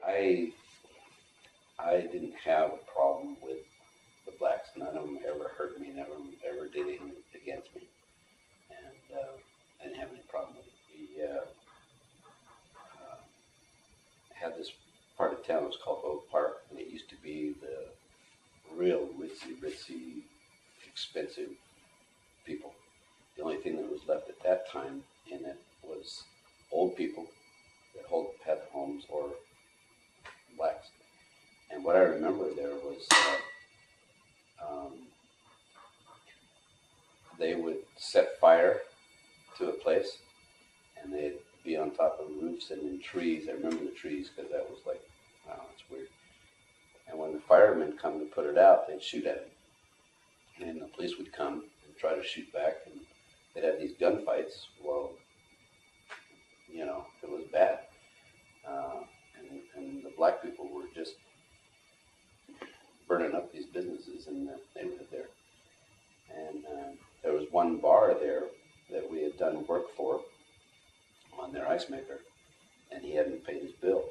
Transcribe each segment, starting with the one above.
I didn't have a problem with the blacks. None of them ever hurt me. None of them ever did anything against me, and I didn't have any problem with it. We had this part of town. It was called Oak Park, and it used to be the real ritzy, expensive people. The only thing that was left at that time in it was old people that had homes or blacks. And what I remember there was they would set fire to a place, and they'd be on top of roofs and in trees. I remember the trees because that was like, wow, it's weird. And when the firemen come to put it out, they'd shoot at it. And the police would come and try to shoot back, and they'd have these gunfights. Well, you know, it was bad. And the black people were just burning up these businesses in the neighborhood there. And there was one bar there that we had done work for on their ice maker, and he hadn't paid his bill.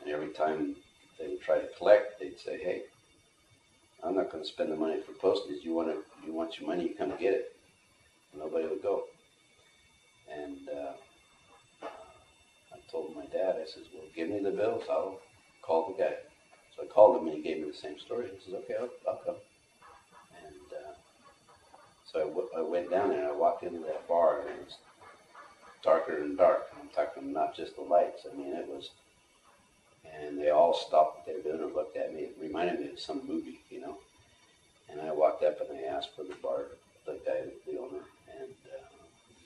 And every time they would try to collect, they'd say, "Hey, I'm not going to spend the money for postage. You want your money, you come get it." And nobody would go. And I told my dad, I says, "Well, give me the bills. I'll call the guy." So I called him, and he gave me the same story. He says, "Okay, I'll come." And so I went down there, and I walked into that bar, and it was darker and dark. I'm talking not just the lights. I mean, it was, and they all stopped what they were doing and looked at me. It reminded me of some movie, you know. And I walked up and I asked for the guy, the owner, and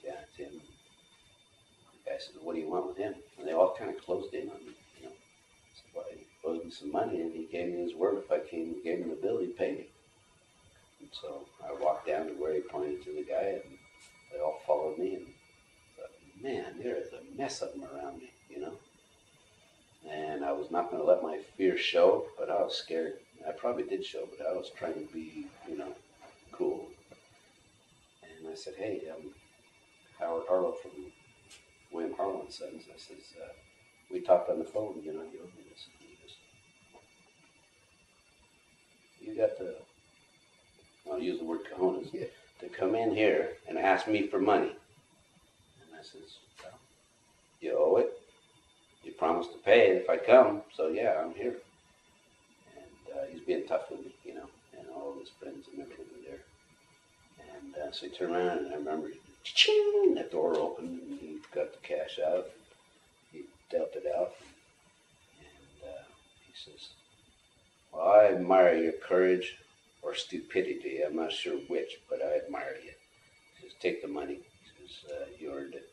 yeah, it's him. The guy said, "What do you want with him?" And they all kind of closed in on me, you know. I said, "Well, he owed me some money, and he gave me his word. If I gave him the bill, he'd pay me." And so I walked down to where he pointed to the guy, and they all followed me. And I thought, man, there is a mess of them around me, you know. And I was not going to let my fear show, but I was scared. I probably did show, but I was trying to be, you know, cool. And I said, "Hey, Howard Harlow from William Harlow and Sons." I says, "We talked on the phone, you know, you owe me this." And he goes, "You got to," I'll use the word cojones, yeah, "to come in here and ask me for money." And I says, "Well, you owe it. You promised to pay it if I come, so yeah, I'm here." And he's being tough with me, you know, and all of his friends and everything were there. And so he turned around, and I remember, ching, that door opened, and he got the cash out. He dealt it out, and he says, "Well, I admire your courage or stupidity. I'm not sure which, but I admire you." He says, "Take the money." He says, "You earned it."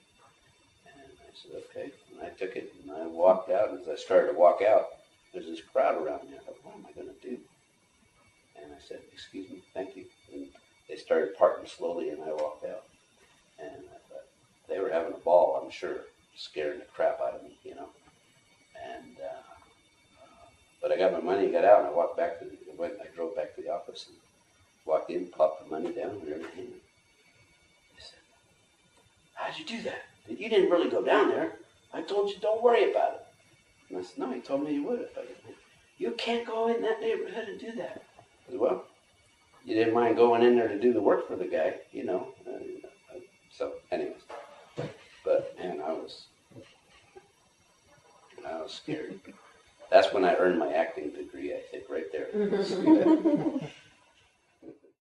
And I said, "Okay." And I took it, and I walked out. And as I started to walk out, there's this crowd around me. I thought, what am I going to do? And I said, "Excuse me, thank you." And they started parting slowly, and I walked out. And I thought, they were having a ball, I'm sure, scaring the crap out of me, you know. And but I got my money, got out, and I walked back I drove back to the office and walked in, plopped the money down and everything. They said, "How'd you do that? You didn't really go down there. I told you don't worry about it." And I said, "No, he told me you would if I didn't." "You can't go in that neighborhood and do that." I said, "Well, you didn't mind going in there to do the work for the guy, you know." So, anyways, but man, I was scared. That's when I earned my acting degree, I think, right there.